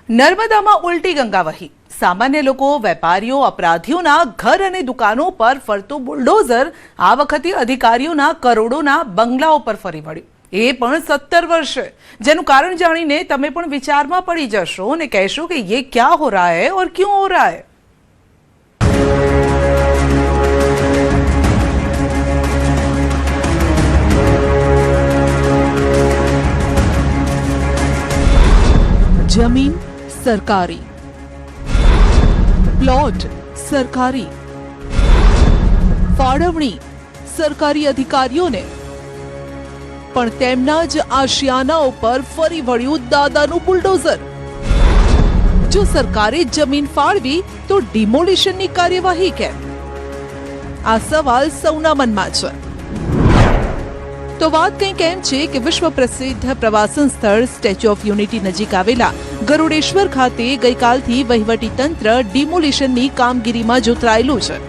નર્મદામાં ઉલટી ગંગા વહી. સામાન્ય લોકો, વેપારીઓ, અપરાધીઓના ઘર અને દુકાનો પર ફરતું બુલડોઝર આ વખતે અધિકારીઓના કરોડોના બંગલાઓ પર ફરી વળ્યું. એ પણ 17 વર્ષે. જેનું કારણ જાણીને તમે પણ વિચારમાં પડી જશો અને કહેશો કે ये क्या हो रहा है और क्यों हो रहा है. जमीन सरकारी, प्लॉट सरकारी, ફાળવણી સરકારી અધિકારીઓને, પણ તેમના જ આશિયાના ઉપર ફરી વળ્યું દાદાનું બુલડોઝર. જો સરકારે જમીન ફાળવી તો ડિમોલિશનની કાર્યવાહી કેમ? આ સવાલ સૌના મનમાં છે. તો વાત કંઈક એમ છે કે વિશ્વ પ્રસિદ્ધ પ્રવાસન સ્થળ સ્ટેચ્યુ ઓફ યુનિટી નજીક આવેલા ગરુડેશ્વર ખાતે ગઈકાલથી વહીવટી તંત્ર ડિમોલિશનની કામગીરીમાં જોતરાયેલું છે.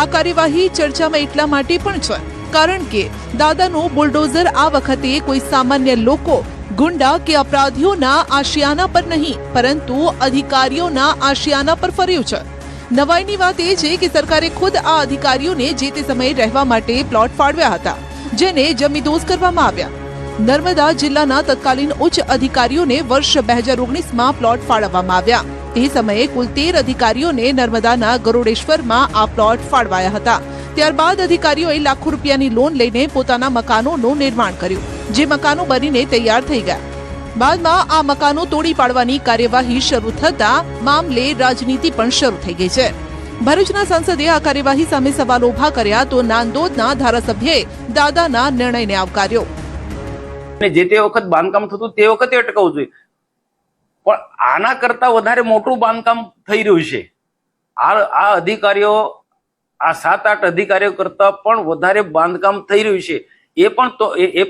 આ કાર્યવાહી ચર્ચામાં એટલા માટે પણ છે કારણ કે દાદાનું બુલડોઝર આ વખતે કોઈ સામાન્ય લોકો, ગુંડા કે અપરાધીઓના આશિયાના પર નહીં, પરંતુ અધિકારીઓના આશિયાના પર ફર્યું છે. નવાઈની વાત એ છે કે સરકારે ખુદ આ અધિકારીઓને જે તે સમયે રહેવા માટે પ્લોટ ફાળવ્યા હતા, જેને જમીદોઝ કરવામાં આવ્યા. નર્મદા જિલ્લાના તત્કાલીન ઉચ્ચ અધિકારીઓને વર્ષ 2019માં પ્લોટ ફાળવવામાં આવ્યા. તે સમયે કુલ 13 અધિકારીઓને નર્મદાના ગરુડેશ્વરમાં આ પ્લોટ ફાળવાયા હતા. ત્યારબાદ અધિકારીઓએ લાખો રૂપિયાની લોન લઈને પોતાના મકાનોનું નિર્માણ કર્યું, જે મકાનો બનીને તૈયાર થઈ ગયા. બાદમાં આ મકાનો તોડી પાડવાની કાર્યવાહી શરૂ થતા મામલે રાજનીતિ પણ શરૂ થઈ ગઈ છે. ભરૂચના સાંસદે આ કાર્યવાહી સામે સવાલો ઉભા કર્યા તો નાંદોદના ધારાસભ્યએ દાદાના નિર્ણયને આવકાર્યો. જે તે વખત બાંધકામ થતું તે વખતે અટકાવવું જોઈએ, પણ આના કરતા વધારે મોટું બાંધકામ થઈ રહ્યું છે. આ અધિકારીઓ, આ 7-8 અધિકારીઓ કરતા પણ વધારે બાંધકામ થઈ રહ્યું છે. એ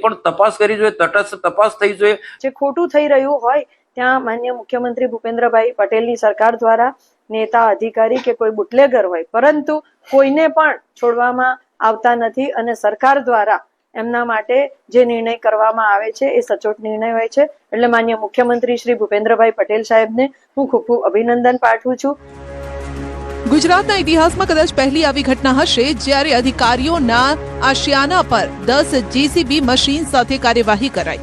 પણ તપાસ કરી જોઈએ, તટસ્થ તપાસ થઈ જોઈએ. જે ખોટું થઈ રહ્યું હોય ત્યાં માનનીય મુખ્યમંત્રી ભૂપેન્દ્રભાઈ પટેલની સરકાર દ્વારા નેતા, અધિકારી કે કોઈ બુટલેગર હોય, પરંતુ કોઈને પણ છોડવામાં આવતા નથી અને સરકાર દ્વારા એમના માટે જે નિર્ણય કરવામાં આવે છે એ સચોટ નિર્ણય હોય છે. એટલે માનનીય મુખ્યમંત્રી શ્રી ભૂપેન્દ્રભાઈ પટેલ સાહેબને હું ખૂબ ખૂબ અભિનંદન પાઠવું છું. ગુજરાતના ઇતિહાસમાં કદાચ પહેલી આવી ઘટના હશે જ્યારે અધિકારીઓના આશિયાના પર 10 જેસીબી મશીન સાથે કાર્યવાહી કરાઈ.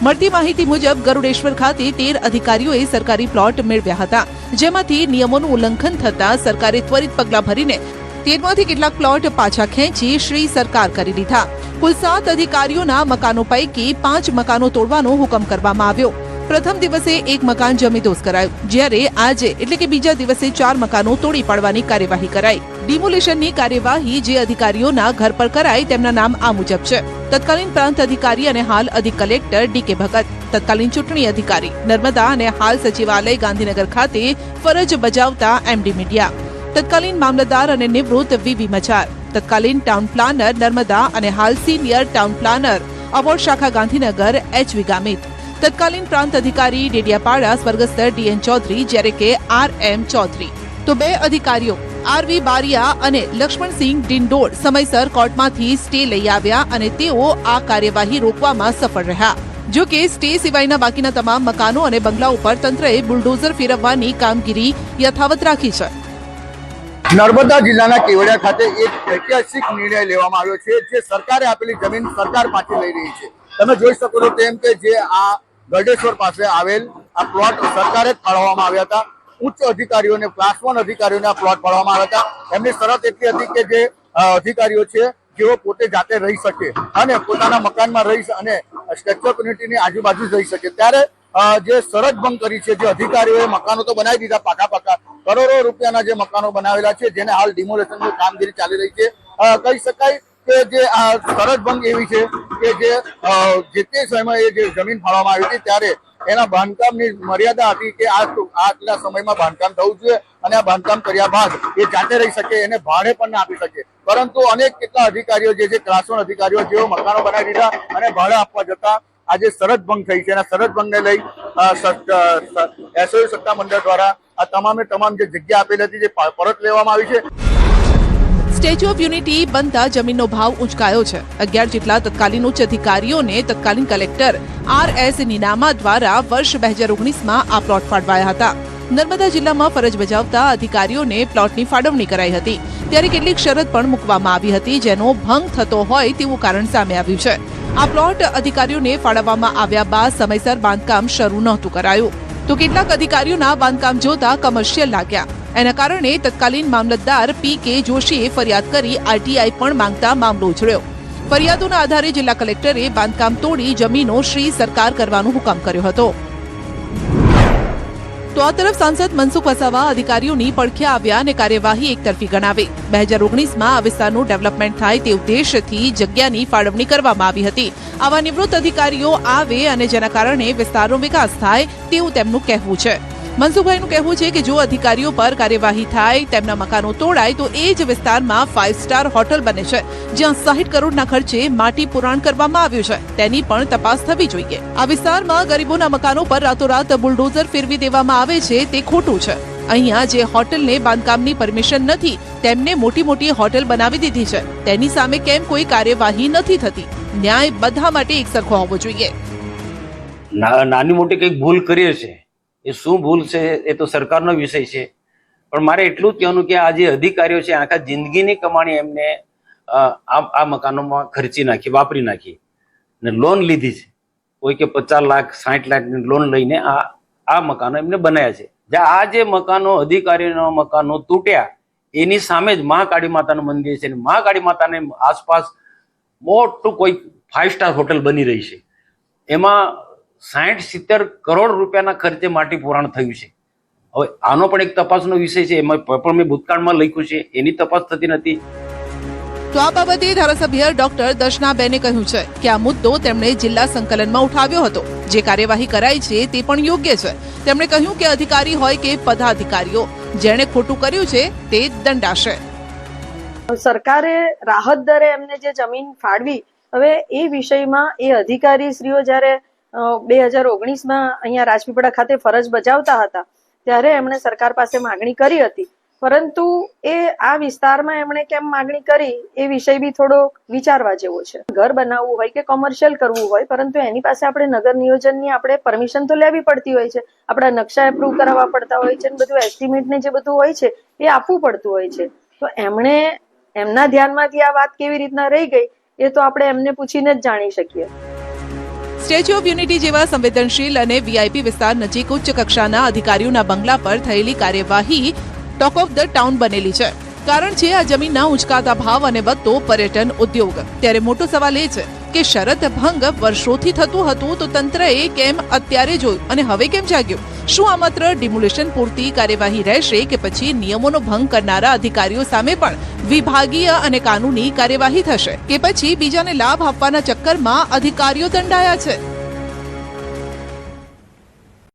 મળતી માહિતી મુજબ ગરુડેશ્વર ખાતે 13 અધિકારીઓએ સરકારી પ્લોટ મેળવ્યા હતા, જેમાંથી નિયમોનું ઉલ્લંઘન થતા સરકારે ત્વરિત પગલાં ભરીને 13માંથી કેટલાક પ્લોટ પાછા ખેંચી શ્રી સરકાર કરી લીધા. કુલ 7 અધિકારીઓના મકાનો પૈકી 5 મકાનો તોડવાનો હુકમ કરવામાં આવ્યો. પ્રથમ દિવસે 1 મકાન જમીદોઝ કરાયું, જ્યારે આજે એટલે કે બીજા દિવસે 4 મકાનો તોડી પાડવાની કાર્યવાહી કરાઈ. ડિમોલિશનની કાર્યવાહી જે અધિકારીઓના ઘર પર કરાઈ તેમના નામ આ મુજબ છે: તત્કાલીન પ્રાંત અધિકારી અને હાલ અધિક કલેક્ટર ડી.કે. ભગત, તત્કાલીન ચૂંટણી અધિકારી નર્મદા અને હાલ સચિવાલય ગાંધીનગર ખાતે ફરજ બજાવતા એમડી મીડિયા, તત્કાલીન મામલતદાર અને નિવૃત્ત વી.વી. મચાર, તત્કાલીન ટાઉન પ્લાનર નર્મદા અને હાલ સિનિયર ટાઉન પ્લાનર અવોર્ડ શાખા ગાંધીનગર એચ.વી. ગામિત, તત્કાલીન પ્રાંત અધિકારી ડેડિયાપાડા સ્વર્ગસ્થ ડી.એન. ચૌધરી, જ્યારે કે આર.એમ. ચૌધરી. તો 2 અધિકારીઓ આર.વી. બારિયા અને લક્ષ્મણસિંહ ડિંડોર સમયસર કોર્ટમાંથી સ્ટે લઈ આવ્યા અને તેઓ આ કાર્યવાહી રોકવામાં સફળ રહ્યા. જો કે સ્ટે સિવાયના બાકીના તમામ મકાનો અને બંગલાઓ પર તંત્રએ બુલડોઝર ફેરવવાની કામગીરી યથાવત રાખી છે. નર્મદા જિલ્લાના કેવડિયા ખાતે એક ઐતિહાસિક નિર્ણય લેવામાં આવ્યો છે, જે સરકારે આપેલી જમીન સરકાર પાછી લઈ રહી છે. તમે જોઈ શકો છો તેમ કે જે આ ગરડેશ્વર પાસે આવેલ આ પ્લોટ સરકારે જ ફાળવવામાં આવ્યા હતા. ઉચ્ચ અધિકારીઓને, ક્લાસ 1 અધિકારીઓને આ પ્લોટ ફાળવવામાં આવ્યા હતા. એમની શરત એટલી હતી કે જે અધિકારીઓ છે જેઓ પોતે જાતે રહી શકે અને પોતાના મકાનમાં રહી અને સ્ટેચ્યુ ઓફ યુનિટીની આજુબાજુ જ રહી શકે. ત્યારે જે શરત ભંગ કરી છે, જે અધિકારીઓએ મકાનો તો બનાવી દીધા પાકા, કરોડો રૂપિયાના જે મકાનો બનાવેલા છે, જેને હાલ ડિમોલેશનની કામગીરી ચાલી રહી છે. કહી શકાય કે જે આ શરત ભંગ એવી છે કે જે તે સમયે જે જમીન ફાળવવામાં આવી હતી ત્યારે એના બાંધકામની મર્યાદા હતી કે આટલા સમયમાં બાંધકામ થવું જોઈએ અને આ બાંધકામ કર્યા બાદ એ જાતે રહી શકે, એને ભાડે પણ ના આપી શકે. પરંતુ અનેક કેટલા અધિકારીઓ જે ક્લાસ 1 અધિકારીઓ જેઓ મકાનો બનાવી દીધા અને ભાડે આપવા જતા આજે શરત ભંગ થઈ છે. એના શરત ભંગને લઈ એસઓયુ સત્તા મંડળ દ્વારા આ તમામે તમામ જે જગ્યા આપેલી હતી જે પરત લેવામાં આવી છે. સ્ટેચ્યુ ઓફ યુનિટી બનતા જમીનનો ભાવ ઉંચકાયો છે. 11 જેટલા તત્કાલીન ઉચ્ચ અધિકારીઓને તત્કાલીન કલેક્ટર RS નીનામા દ્વારા વર્ષ 2019માં આ પ્લોટ ફાળવાયા હતા. નર્મદા જિલ્લામાં ફરજ બજાવતા અધિકારીઓને પ્લોટની ફાળવણી કરાઈ હતી. ત્યારે કેટલીક શરત પણ મૂકવામાં આવી હતી, જેનો ભંગ થતો હોય તેવું કારણ સામે આવ્યું છે. આ પ્લોટ અધિકારીઓને ફાળવવામાં આવ્યા બાદ સમયસર બાંધકામ શરૂ નહોતું કરાયું, તો કેટલાક અધિકારીઓના બાંધકામ જોતા કમર્શિયલ લાગ્યા. એના કારણે તત્કાલીન મામલતદાર PK જોશીએ ફરિયાદ કરી RTI પણ માંગતા મામલો ઉછળ્યો. ફરિયાદોના આધારે જિલ્લા કલેક્ટરે બાંધકામ તોડી જમીનો શ્રી સરકાર કરવાનો હુકમ કર્યો હતો. તો આ તરફ સાંસદ મનસુખ વસાવા અધિકારીઓની પડખે આવ્યા અને કાર્યવાહી એકતરફી ગણાવી. 2019માં આ વિસ્તારનું ડેવલપમેન્ટ થાય તે ઉદ્દેશથી જગ્યાની ફાળવણી કરવામાં આવી હતી. આવા નિવૃત્ત અધિકારીઓ આવે અને જેના કારણે વિસ્તારનો વિકાસ થાય તેવું તેમનું કહેવું છે. મનસુખભાઈનું કહેવું છે કે જો અધિકારીઓ પર કાર્યવાહી થાય, તેમના મકાનો તોડાય તો એ જ વિસ્તારમાં 5 સ્ટાર હોટલ બને છે, જ્યાં 60 કરોડના ખર્ચે માટી પુરાણ કરવામાં આવ્યું છે. તેની પણ તપાસ થવી જોઈએ. આ વિસ્તારમાં ગરીબોના મકાનો પર રાતોરાત બુલડોઝર ફેરવી દેવામાં આવે છે તે ખોટું છે. અહીંયા જે હોટલને બાંધકામની પરમિશન નથી તેમને મોટી મોટી હોટલ બનાવી દીધી છે. તેની સામે કેમ કોઈ કાર્યવાહી નથી થતી? ન્યાય બધા માટે એક સરખો હોવો જોઈએ. નાની મોટી કંઈક ભૂલ કરીએ છે, એ શું ભૂલ છે એ તો સરકારનો વિષય છે. પણ મારે એટલું જ કહેવાનું કે આ જે અધિકારીઓ છે આખા જિંદગીની કમાણી એમને આ મકાનોમાં ખર્ચી નાખી, વાપરી નાખી ને લોન લીધી છે. કોઈ કે 50 લાખ 60 લાખની લોન લઈને આ મકાનો એમને બનાવ્યા છે. આ જે મકાનો અધિકારીઓના મકાનો તૂટ્યા એની સામે જ મહાકાળી માતાનું મંદિર છે. મહાકાળી માતાને આસપાસ મોટું કોઈ 5 સ્ટાર હોટલ બની રહી છે. એમાં 60-70 કરોડ રૂપિયાના ખર્ચે માટી પુરાણ થયું છે. હવે આનો પણ એક તપાસનો વિષય છે. એમાં પણ મેં ભૂતકાળમાં લખ્યું છે, એની તપાસ થતી નથી. તો આ બાબતે ધારાસભ્ય ડોક્ટર દર્શનાબેને કહ્યું છે કે આ મુદ્દો તેમણે જિલ્લા સંકલનમાં ઉઠાવ્યો હતો. જે કાર્યવાહી કરાઈ છે તે પણ યોગ્ય છે. તેમણે કહ્યું કે અધિકારી હોય કે પદાધિકારીઓ, જેણે ખોટું કર્યું છે તે દંડાશે. સરકારે રાહત દરે એમને જે જમીન ફાળવી, હવે એ વિષયમાં એ અધિકારીશ્રીઓ જ્યારે 2019માં અહીંયા રાજપીપળા ખાતે ફરજ બજાવતા હતા ત્યારે એમણે સરકાર પાસે માંગણી કરી હતી. પરંતુ એ આ વિસ્તારમાં એમણે કેમ માંગણી કરી એ વિષય બી થોડો વિચારવા જેવો છે. ઘર બનાવવું હોય કે કોમર્શિયલ કરવું હોય, પરંતુ એની પાસે આપણે નગર નિયોજનની આપણે પરમિશન તો લેવી પડતી હોય છે, આપણા નકશા એપ્રૂવ કરાવવા પડતા હોય છે, બધું એસ્ટિમેટ ને જે બધું હોય છે એ આપવું પડતું હોય છે. તો એમણે એમના ધ્યાનમાંથી આ વાત કેવી રીતના રહી ગઈ એ તો આપણે એમને પૂછીને જ જાણી શકીએ. સ્ટેચ્યુ ઓફ યુનિટી જેવા સંવેદનશીલ અને VIP વિસ્તાર નજીક ઉચ્ચ કક્ષાના અધિકારીઓના બંગલા પર થયેલી કાર્યવાહી ટોક ઓફ ધ ટાઉન બનેલી છે. કારણ છે આ જમીનના ઉંચકાતા ભાવ અને વધતો પર્યટન ઉદ્યોગ. ત્યારે મોટો સવાલ એ છે કે શરત ભંગ વર્ષોથી થતું હતું તો તંત્રએ કેમ અત્યારે જોયું અને હવે કેમ જાગ્યું? શું આ માત્ર ડિમોલિશન પૂરતી કાર્યવાહી રહેશે કે પછી નિયમોનો ભંગ કરનારા અધિકારીઓ સામે પણ વિભાગીય અને કાનૂની કાર્યવાહી થશે કે પછી બીજાને લાભ આપવાના ચક્કરમાં અધિકારીઓ દંડાયા છે?